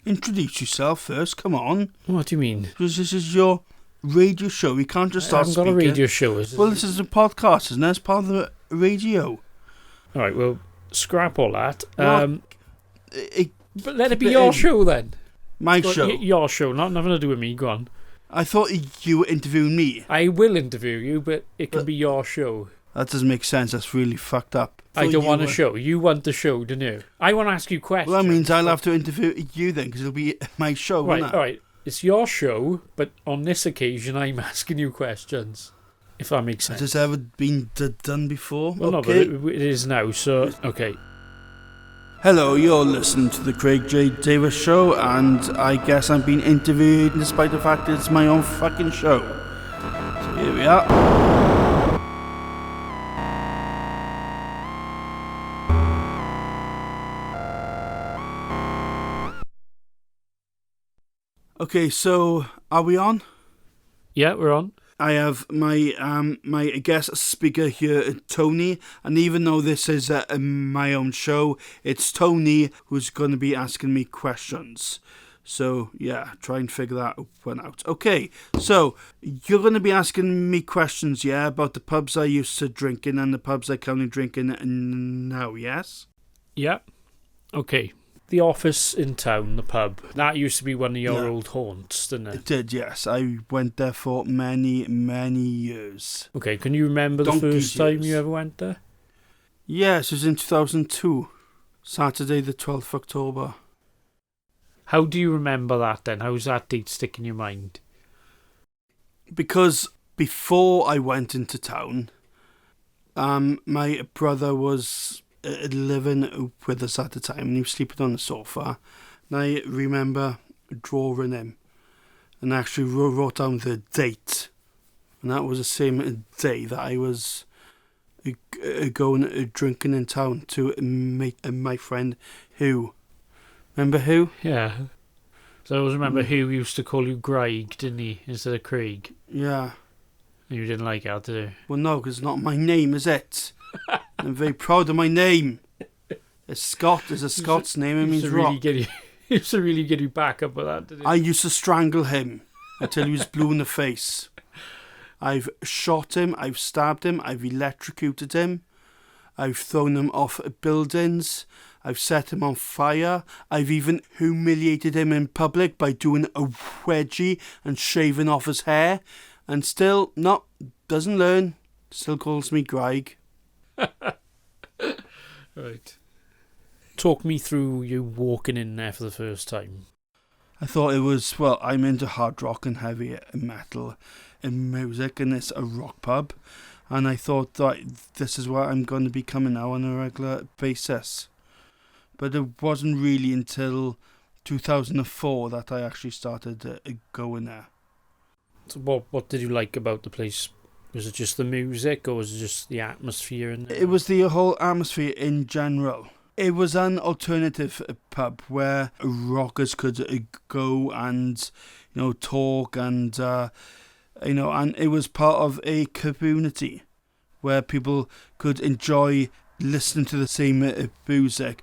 Introduce yourself first, come on. What do you mean? Because this is your radio show. You can't just start speaking. I haven't got a radio show. Well, this is a podcast, isn't it? It's part of the radio. All right, well, scrap all that. But let it be your show then. My show? Your show, nothing to do with me. Go on. I thought you were interviewing me. I will interview you, but it can be your show. That doesn't make sense. That's really fucked up. I don't want a show. You want the show, don't you? I want to ask you questions. Well, that means I'll have to interview you then, because it'll be my show, right, won't it? All right. It's your show, but on this occasion, I'm asking you questions. If that makes sense. Has this ever been done before? Well, okay. No, but it is now, so, okay. Hello, you're listening to the Craig J. Davies show, and I guess I'm being interviewed despite the fact that it's my own fucking show. So here we are. Okay, so are we on? Yeah, we're on. I have my guest speaker here, Tony, and even though this is my own show, it's Tony who's going to be asking me questions. So yeah, try and figure that one out. Okay, so you're going to be asking me questions, yeah, about the pubs I used to drink in and the pubs I currently drink in now, yes? Yeah. Okay. The office in town, the pub, that used to be one of your old haunts, didn't it? It did, yes. I went there for many, many years. Okay, can you remember the first time you ever went there? Yes, it was in 2002, Saturday the 12th of October. How do you remember that then? How does that date stick in your mind? Because before I went into town, my brother was living with us at the time, and he was sleeping on the sofa, and I remember drawing him and actually wrote down the date, and that was the same day that I was going drinking in town to meet my friend Hugh. Remember Hugh? Yeah. So I always remember Hugh used to call you Greg, didn't he, instead of Craig? Yeah. You didn't like that, did you? Well, no, because it's not my name, is it? I'm very proud of my name. It's Scott. It's a Scots name. It means rock. He used to really get you back up with that, didn't he? I used to strangle him until he was blue in the face. I've shot him. I've stabbed him. I've electrocuted him. I've thrown him off buildings. I've set him on fire. I've even humiliated him in public by doing a wedgie and shaving off his hair. And still, doesn't learn. Still calls me Greg. Right. Talk me through you walking in there for the first time. I thought it was, I'm into hard rock and heavy metal and music, and it's a rock pub. And I thought that this is where I'm going to be coming now on a regular basis. But it wasn't really until 2004 that I actually started going there. So what did you like about the place? Was it just the music, or was it just the atmosphere in there? It was the whole atmosphere in general. It was an alternative pub where rockers could go and, talk and, and it was part of a community where people could enjoy listening to the same music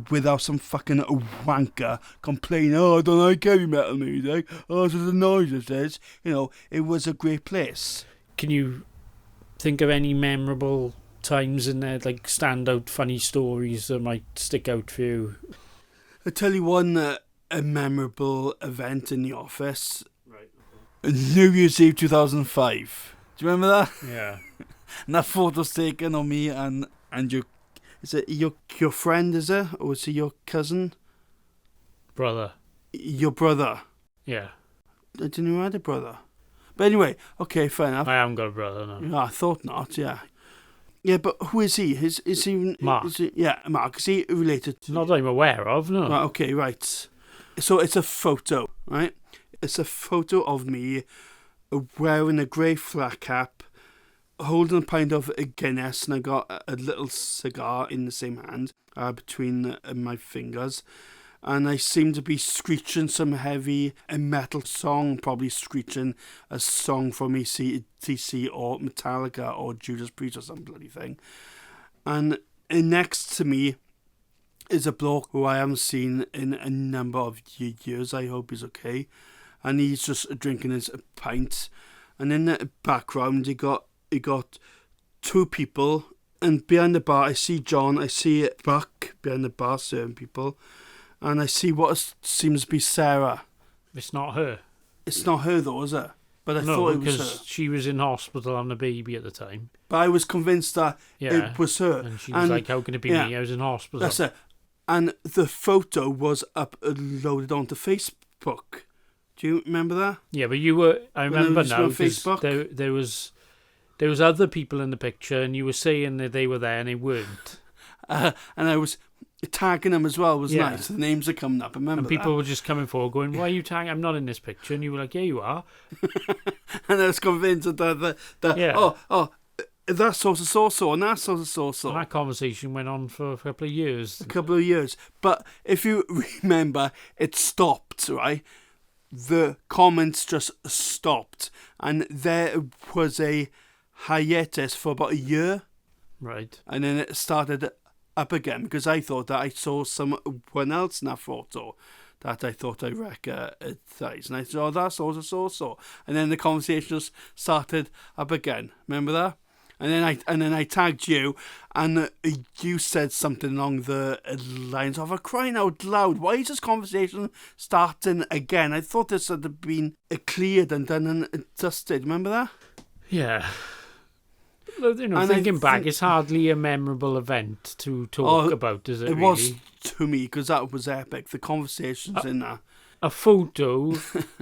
without some fucking wanker complaining, I don't like heavy metal music, this is the noise it is. It was a great place. Can you think of any memorable times in there, like standout funny stories that might stick out for you? I'll tell you one a memorable event in the office. Right. New Year's Eve 2005. Do you remember that? Yeah. And that photo's taken on me and your... Is it your friend, is it? Or is it your cousin? Brother. Your brother? Yeah. I didn't know I had a brother. But anyway, okay, fair enough. I haven't got a brother, no. Yeah, I thought not, yeah. Yeah, but who is he? Is he... Mark. Mark. Is he related to... Not that I'm aware of, no. Right, okay, right. So it's a photo, right? It's a photo of me wearing a grey flat cap, holding a pint of a Guinness, and I got a little cigar in the same hand between my fingers, and I seem to be screeching some heavy metal song, probably screeching a song from AC/DC or Metallica or Judas Priest or some bloody thing. And next to me is a bloke who I haven't seen in a number of years. I hope he's okay. And he's just drinking his pint. And in the background, he got two people. And behind the bar, I see John. I see Buck behind the bar serving people. And I see what seems to be Sarah. It's not her. It's not her though, is it? But I thought it was her. Because she was in hospital on a baby at the time. But I was convinced that it was her. And she was like, how can it be me? I was in hospital. That's it. And the photo was uploaded onto Facebook. Do you remember that? Yeah, but I remember now, because there was other people in the picture, and you were saying that they were there and they weren't. And I was tagging them as well. It was nice. The names are coming up. I remember. And people were just coming forward going, why are you tagging? I'm not in this picture. And you were like, yeah, you are. And I was convinced that that's so, and that's so. And that conversation went on for a couple of years. But if you remember, it stopped, right? The comments just stopped. And there was a hiatus for about a year. Right. And then it started up again, because I thought that I saw someone else in that photo that I thought I recognised. And I said, oh, that's also so. And then the conversation just started up again. Remember that? And then I tagged you, and you said something along the lines of, "For crying out loud, why is this conversation starting again? I thought this had been cleared and done and dusted." Remember that? Yeah. Thinking back, it's hardly a memorable event to talk about, is it? It was to me, because that was epic. The conversations in that. A photo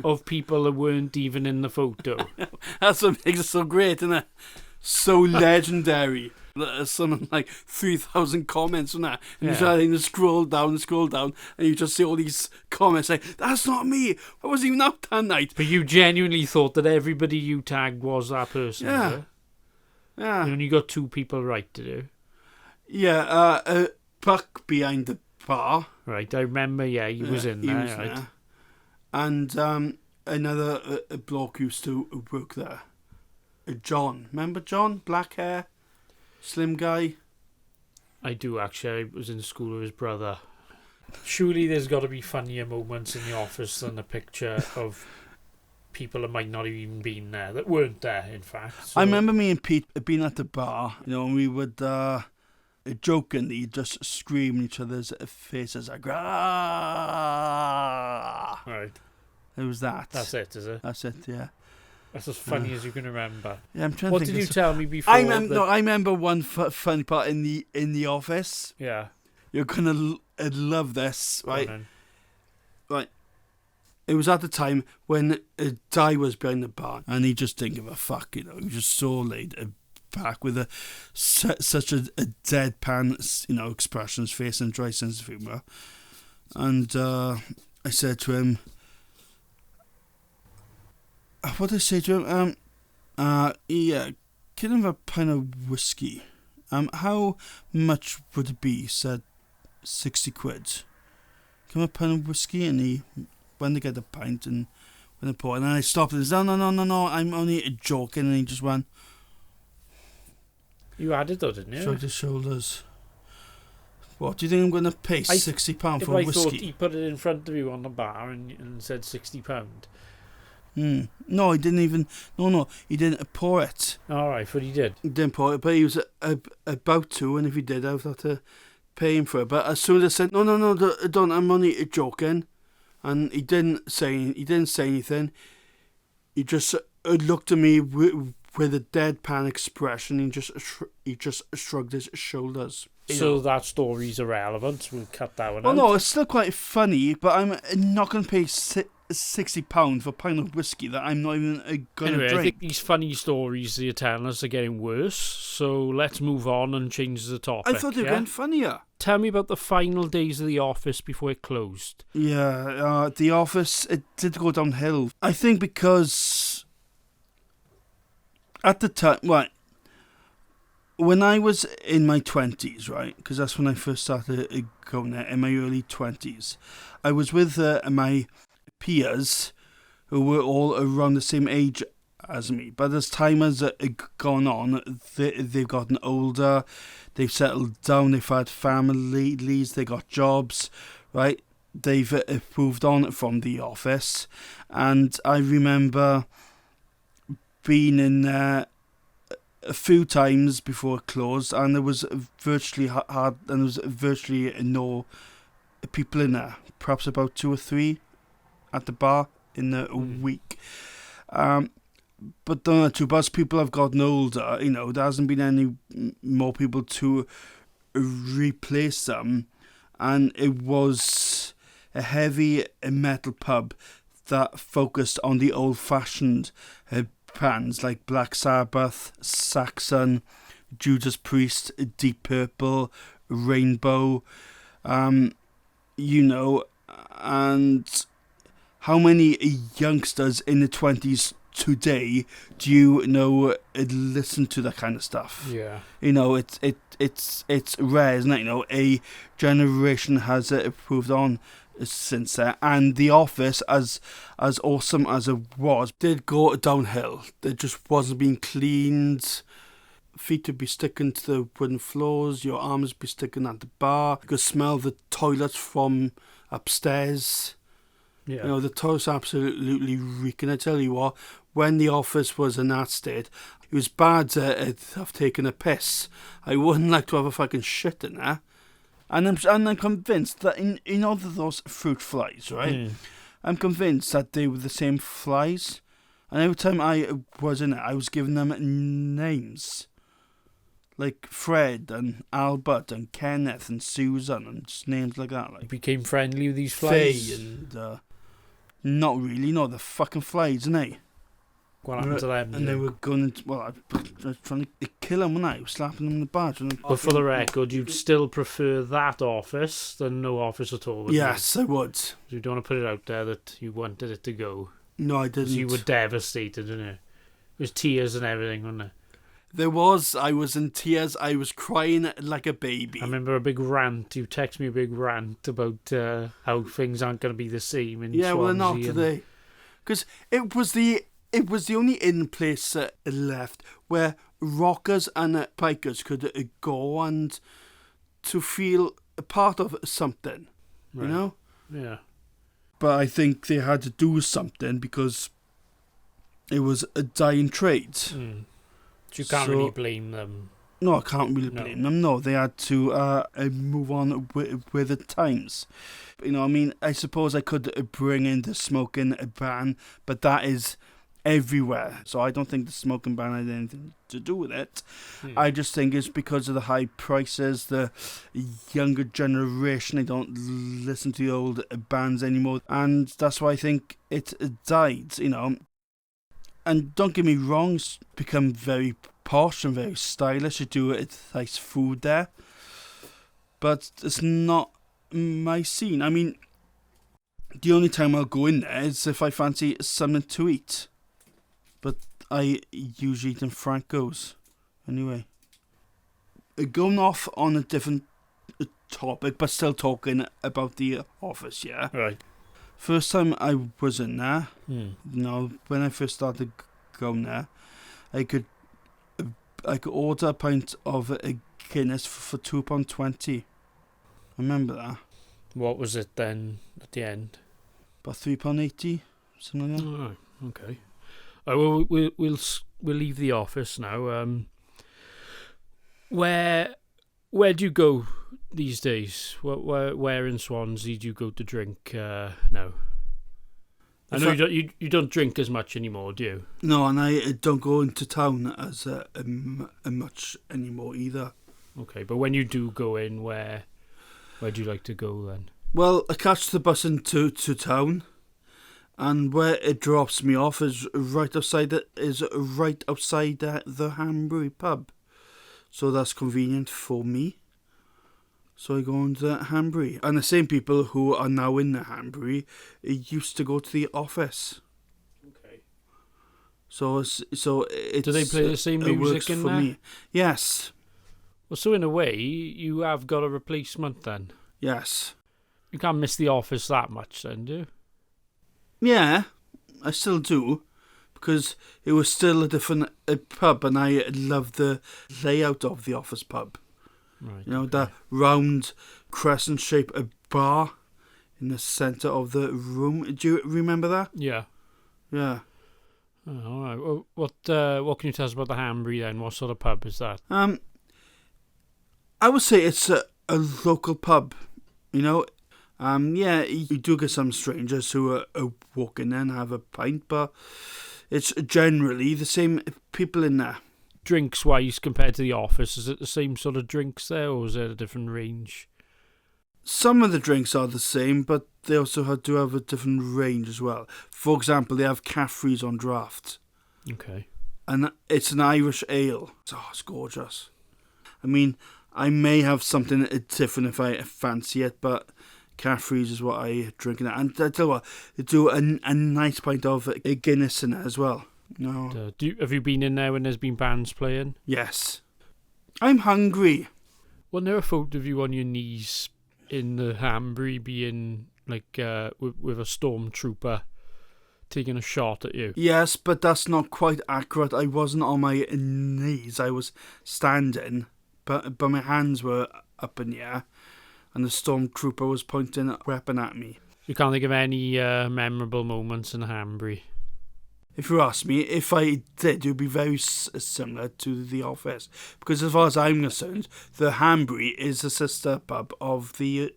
of people that weren't even in the photo. That's what makes it so great, isn't it? So legendary. There's something like 3,000 comments on that. And you're trying to scroll down, and you just see all these comments saying, that's not me. I wasn't even out that night. But you genuinely thought that everybody you tagged was that person, yeah. Yeah. And you got two people right to do. Yeah, Buck behind the bar. Right, I remember, he was in there. Was right. There. And another bloke used to work there. John. Remember John? Black hair, slim guy. I do, actually. I was in school with his brother. Surely there's got to be funnier moments in the office than a picture of people that might not have even been there, that weren't there, in fact. So, I remember me and Pete being at the bar, and we would jokingly just scream in each other's faces like, ah! Right. It was that. That's it, is it? That's it, yeah. That's as funny as you can remember. Yeah, I'm trying what to think. What did you tell me before? I remember one funny part in the office. Yeah. You're gonna love this, right? Right. It was at the time when Di was behind the bar, and he just didn't give a fuck, He was just so laid back with such a deadpan, expression on his face and dry sense of humour. And I said to him, what did I say to him? Yeah, can I have a pint of whiskey? How much would it be? He said, 60 quid. Can I have a pint of whiskey? And he went to get a pint and went to pour it. And I stopped and said, no, I'm only joking. And he just went. You had it though, didn't you? Shrugged his shoulders. What, do you think I'm going to pay £60 for whiskey? I thought he put it in front of you on the bar and said £60. No, he didn't even. No, he didn't pour it. All right, but he did. He didn't pour it, but he was about to, and if he did, I would have to pay him for it. But as soon as I said, no, don't, I'm only joking, and he didn't say anything. He just looked at me with a deadpan expression. He just shrugged his shoulders. So that story's irrelevant. We'll cut that one out. Well, no, it's still quite funny, but I'm not going to pay £60 for a pint of whiskey that I'm not even going to drink. I think these funny stories that you're telling us are getting worse, so let's move on and change the topic. I thought they were getting funnier. Tell me about the final days of the office before it closed. Yeah, the office, it did go downhill. I think because at the time, right, when I was in my 20s, right, because that's when I first started going there, in my early 20s, I was with my peers who were all around the same age as me. But as time has gone on, they've gotten older, they've settled down, they've had families, they got jobs, right? They've moved on from the office. And I remember being in there a few times before it closed, and there was virtually no people in there. Perhaps about 2 or 3 at the bar in a week. But as people have gotten older, there hasn't been any more people to replace them, and it was a heavy metal pub that focused on the old-fashioned bands like Black Sabbath, Saxon, Judas Priest, Deep Purple, Rainbow, and how many youngsters in the 20s today do you know listen to that kind of stuff? Yeah. It's rare, isn't it? A generation has moved on since then, and the office, as awesome as it was, did go downhill. It just wasn't being cleaned. Feet would be sticking to the wooden floors, your arms would be sticking at the bar. You could smell the toilets from upstairs. Yeah. The toilets absolutely reeking. I tell you what, when the office was in that state, it was bad to have taken a piss. I wouldn't like to have a fucking shit in there. And I'm convinced that in all of those fruit flies, right? I'm convinced that they were the same flies. And every time I was in it, I was giving them names. Like Fred and Albert and Kenneth and Susan and just names like that. You became friendly with these flies? Faye and... not really, no, the fucking flies, isn't they? What happened to them? And they were going to... Well, I was trying to kill them, wasn't I? I was slapping them in the badge. But for the record, you'd still prefer that office than no office at all? Yes, I would. You don't want to put it out there that you wanted it to go? No, I didn't. You were devastated, didn't you? It was tears and everything, wasn't it? There was. I was in tears. I was crying like a baby. I remember a big rant. You texted me a big rant about how things aren't going to be the same in Swansea. Well, not today. Because it was the only in place left where rockers and bikers could go and to feel a part of something, right. Yeah. But I think they had to do something because it was a dying trade. So you can't really blame them. No, I can't really blame them. No, they had to move on with the times. I suppose I could bring in the smoking ban, but that is everywhere. So I don't think the smoking ban had anything to do with it. I just think it's because of the high prices, the younger generation, they don't listen to the old bands anymore. And that's why I think it died, And don't get me wrong, it's become very posh and very stylish. You do it nice food there. But it's not my scene. I mean, the only time I'll go in there is if I fancy something to eat. But I usually eat in Franco's. Anyway. Going off on a different topic, but still talking about the office, yeah? Right. First time I was in there, when I first started going there, I could order a pint of a Guinness for £2.20. I remember that. What was it then at the end? About £3.80, something like that. Oh, okay. Oh, well, we'll leave the office now. Where do you go these days? Where in Swansea do you go to drink now? I know you don't drink as much anymore, do you? No, and I don't go into town as much anymore either. Okay, but when you do go in, where do you like to go then? Well, I catch the bus into town, and where it drops me off is right outside the Hanbury pub. So that's convenient for me. So I go into Hanbury. And the same people who are now in the Hanbury used to go to the office. Okay. So it's do they play the same music in there? Me. Yes. Well, so in a way, you have got a replacement then? Yes. You can't miss the office that much then, do you? Yeah, I still do. because it was still a different pub, and I loved the layout of the office pub. Right. You know, that round crescent-shaped bar in the centre of the room. Do you remember that? Yeah. Yeah. Oh, all right. Well, what can you tell us about the Hanbury then? What sort of pub is that? I would say it's a local pub. You know, yeah, you do get some strangers who are walking in and have a pint, but it's generally the same people in there. Drinks-wise, compared to the office, is it the same sort of drinks there, or is it a different range? Some of the drinks are the same, but they also do have a different range as well. For example, they have Caffreys on draft. Okay. And it's an Irish ale. Oh, it's gorgeous. I mean, I may have something different if I fancy it, but Caffreys is what I drink in it. And I tell you what, they do a nice pint of Guinness in it as well. No. Have you been in there when there's been bands playing? Yes. I'm hungry. Wasn't there a photo of you on your knees in the Hanbury being like with a stormtrooper taking a shot at you? Yes, but that's not quite accurate. I wasn't on my knees. I was standing, but my hands were up in the air, and the stormtrooper was pointing a weapon at me. You can't think of any memorable moments in the Hanbury? If you ask me, if I did, it would be very similar to the office. Because as far as I'm concerned, the Hanbury is a sister pub of the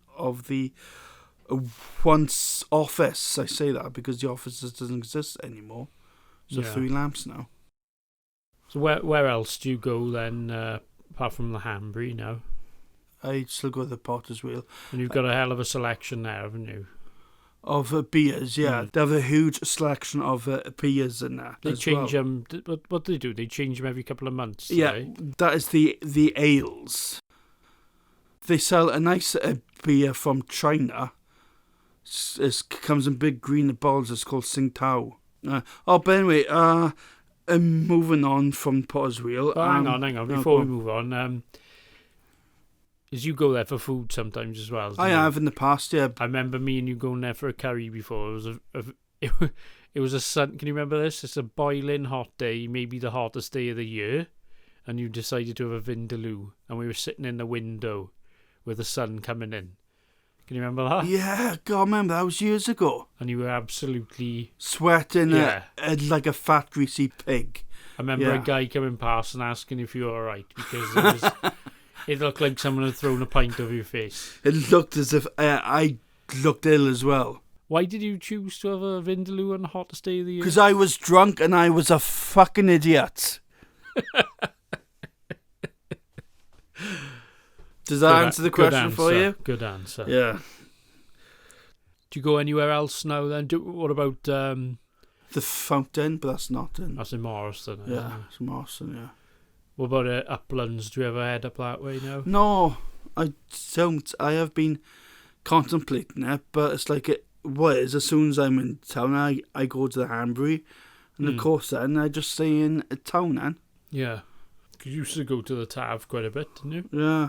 once office. I say that because the office doesn't exist anymore. So Yeah. 3 Lamps now. So where else do you go then, apart from the Hanbury now? I still go to the Potter's Wheel. And you've got a hell of a selection there, haven't you? Of beers, yeah. They have a huge selection of beers in there. They as change well. them. What do they do? They change them every couple of months. Do Yeah, they? that is the ales. They sell a nice beer from China. It comes in big green bottles. It's called Tsingtao. But anyway, moving on from Potter's Wheel. Oh, hang on. no, Before we move on, is you go there for food sometimes as well? I have in the past, yeah. I remember me and you going there for a curry before. It was a sun. Can you remember this? It's a boiling hot day, maybe the hottest day of the year, and you decided to have a vindaloo, and we were sitting in the window with the sun coming in. Can you remember that? Yeah, God, I remember that was years ago. And you were absolutely Sweating Yeah. like a fat, greasy pig. I remember Yeah. a guy coming past and asking if you were alright because it looked like someone had thrown a pint over your face. It looked as if I looked ill as well. Why did you choose to have a vindaloo on the hottest day of the year? Because I was drunk and I was a fucking idiot. Does that answer the question for you? Good answer. Yeah. Do you go anywhere else now then? What about... The Fountain, but that's not in. That's in Morriston. Yeah, it's Marston, yeah. What about Uplands? Do you ever head up that way now? No, I don't. I have been contemplating it, but it's like what is as soon as I'm in town, I go to the Hanbury, and of course then I just stay in a town then. Yeah. Because you used to go to the Tav quite a bit, didn't you? Yeah.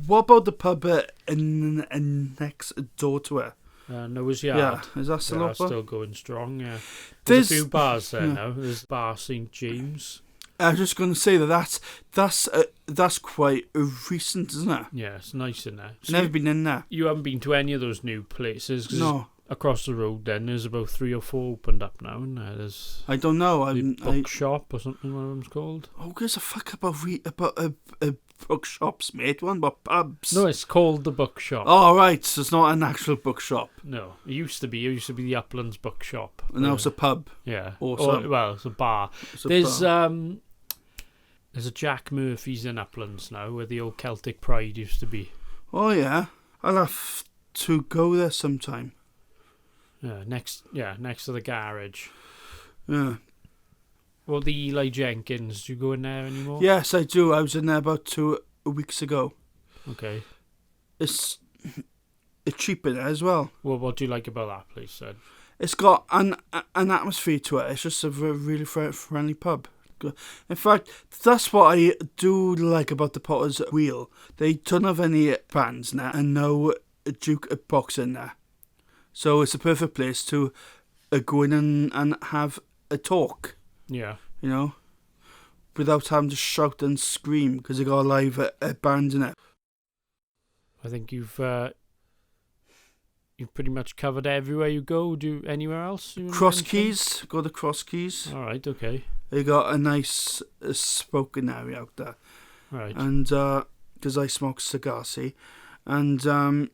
What about the pub next door to it? Noah's Yard. Yeah, is that still open? Still going strong, yeah. There's a few bars there yeah. now. There's Bar St. James. I was just going to say that's quite recent, isn't it? Yeah, it's nice in there. So Never been in there. You haven't been to any of those new places? 'Cause No. Across the road then, there's about 3 or 4 opened up now, isn't there? There's I don't know. the Bookshop or something, one of them's called. Who gives a fuck about bookshops, mate? One about pubs. No, it's called the Bookshop. Oh, right. So it's not an actual bookshop. No, it used to be. It used to be the Uplands Bookshop. And now it's a pub. Yeah. Awesome. Well, it's a bar. It's a There's bar. There's a Jack Murphy's in Uplands now, where the old Celtic Pride used to be. Oh, yeah. I'll have to go there sometime. Next to the garage. Yeah. Well, the Eli Jenkins, do you go in there anymore? Yes, I do. I was in there about 2 weeks ago. Okay. It's cheap in there as well. Well, what do you like about that place then? It's got an atmosphere to it. It's just a really friendly pub. In fact, that's what I do like about the Potter's Wheel. They don't have any bands in there and no jukebox in there. So it's a perfect place to go in and have a talk, Yeah. you know, without having to shout and scream because they got a live band in it. I think you've pretty much covered everywhere you go. Do anywhere else? Cross Keys, go to Cross Keys. All right, okay. They got a nice smoking area out there. Right. And because I smoke cigars, see, and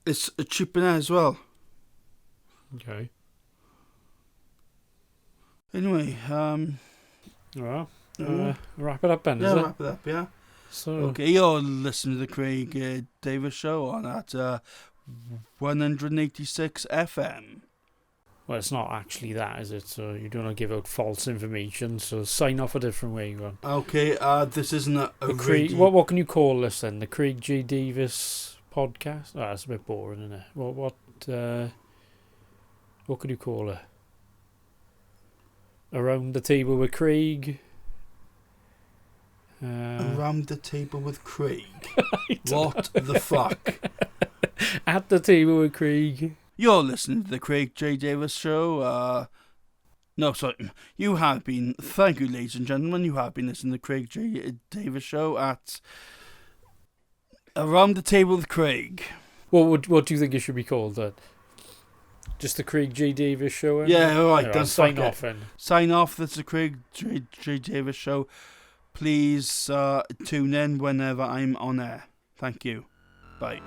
it's cheap in there as well. Okay. Anyway, Well, wrap it up then, is yeah, it? wrap it up, yeah. So, Okay, you're listening to the Craig Davies Show on at 186 FM. well, it's not actually that, is it? So you don't want to give out false information. So sign off a different way, go on. Okay, this isn't a Craig, radio. what can you call this then? The Craig J. Davies podcast? Oh, that's a bit boring, isn't it? What could you call it? Around the table with Craig. Around the table with Craig. What the fuck? At the table with Craig. You're listening to the Craig J. Davies Show. No, sorry. You have been. Thank you, ladies and gentlemen. You have been listening to the Craig J. Davies Show at Around the Table with Craig. What do you think it should be called then? Just the Craig J. Davies Show? Yeah, alright. Right, Then sign fuck it. off then. Sign off. That's the Craig J. Davies Show. Please tune in whenever I'm on air. Thank you. Bye.